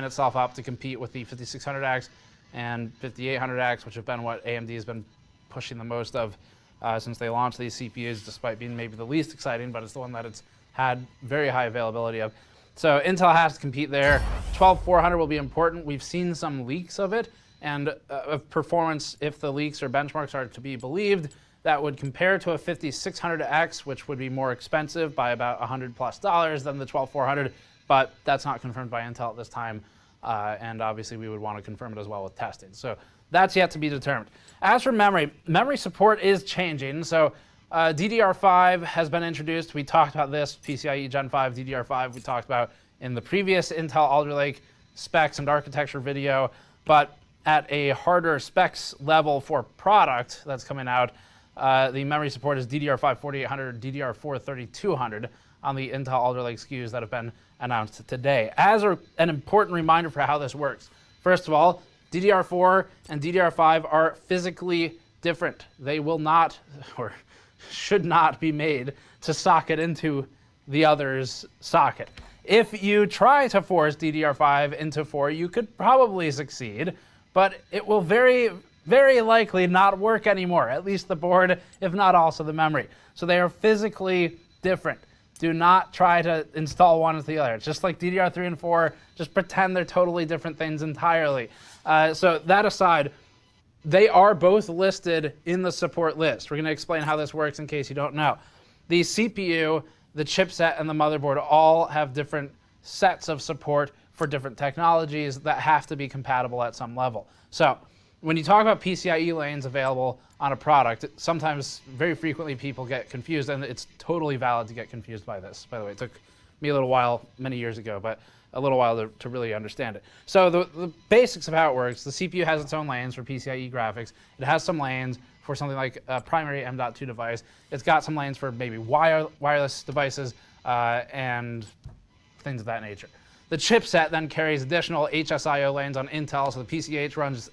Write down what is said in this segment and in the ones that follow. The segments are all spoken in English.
itself up to compete with the 5600X and 5800X, which have been what AMD has been pushing the most of since they launched these CPUs, despite being maybe the least exciting, but it's the one that it's had very high availability of. So Intel has to compete there. 12400 will be important. We've seen some leaks of it, and of performance, if the leaks or benchmarks are to be believed, that would compare to a 5600X, which would be more expensive by about $100+ than the 12400, but that's not confirmed by Intel at this time, and obviously we would want to confirm it as well with testing. So that's yet to be determined. As for memory, memory support is changing. So DDR5 has been introduced. We talked about this, PCIe Gen 5, DDR5, we talked about in the previous Intel Alder Lake specs and architecture video, but at a harder specs level for product that's coming out, the memory support is DDR5 4800, DDR4 3200 on the Intel Alder Lake SKUs that have been announced today. As an important reminder for how this works, first of all, DDR4 and DDR5 are physically different. They will not, or should not be made to socket into the other's socket. If you try to force DDR5 into 4, you could probably succeed, but it will very likely not work anymore, at least the board, if not also the memory. So they are physically different. Do not try to install one into the other. It's just like DDR3 and 4, just pretend they're totally different things entirely. So that aside, they are both listed in the support list. We're going to explain how this works in case you don't know. The CPU, the chipset, and the motherboard all have different sets of support for different technologies that have to be compatible at some level. So when you talk about PCIe lanes available on a product, sometimes, very frequently, people get confused, and it's totally valid to get confused by this. By the way, it took me a little while, many years ago, but a little while to really understand it. So the basics of how it works, the CPU has its own lanes for PCIe graphics. It has some lanes for something like a primary M.2 device. It's got some lanes for maybe wireless devices and things of that nature. The chipset then carries additional HSIO lanes on Intel, so the PCH runs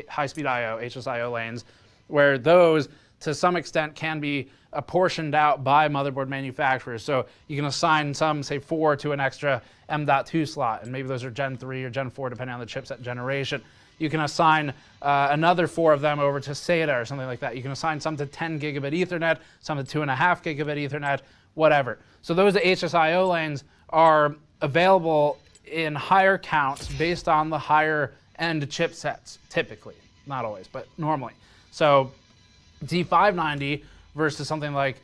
high-speed I/O, HSIO lanes, where those, to some extent, can be apportioned out by motherboard manufacturers. So you can assign some, say 4, to an extra M.2 slot, and maybe those are Gen 3 or Gen 4, depending on the chipset generation. You can assign another 4 of them over to SATA or something like that. You can assign some to 10 gigabit Ethernet, some to 2.5 gigabit Ethernet, whatever. So those HSIO lanes are available in higher counts based on the higher end chipsets, typically. Not always, but normally. So D590 versus something like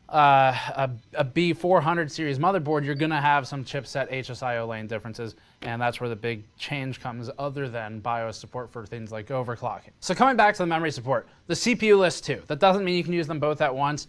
a B400 series motherboard, you're going to have some chipset HSIO lane differences, and that's where the big change comes, other than BIOS support for things like overclocking. So coming back to the memory support, the CPU lists too. That doesn't mean you can use them both at once.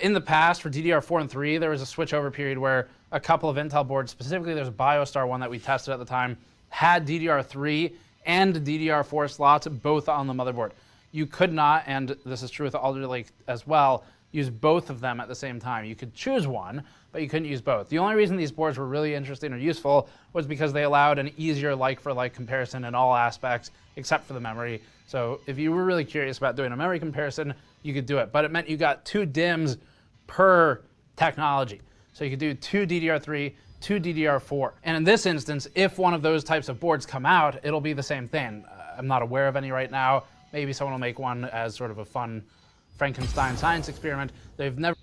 In the past, for DDR4 and 3, there was a switchover period where a couple of Intel boards, specifically there's a BioStar one that we tested at the time, had DDR3 and DDR4 slots both on the motherboard. You could not, and this is true with Alder Lake as well, use both of them at the same time. You could choose one, but you couldn't use both. The only reason these boards were really interesting or useful was because they allowed an easier like-for-like comparison in all aspects, except for the memory. So if you were really curious about doing a memory comparison, you could do it. But it meant you got 2 DIMMs per technology. So you could do 2 DDR3, 2 DDR4. And in this instance, if one of those types of boards come out, it'll be the same thing. I'm not aware of any right now. Maybe someone will make one as sort of a fun Frankenstein science experiment. They've never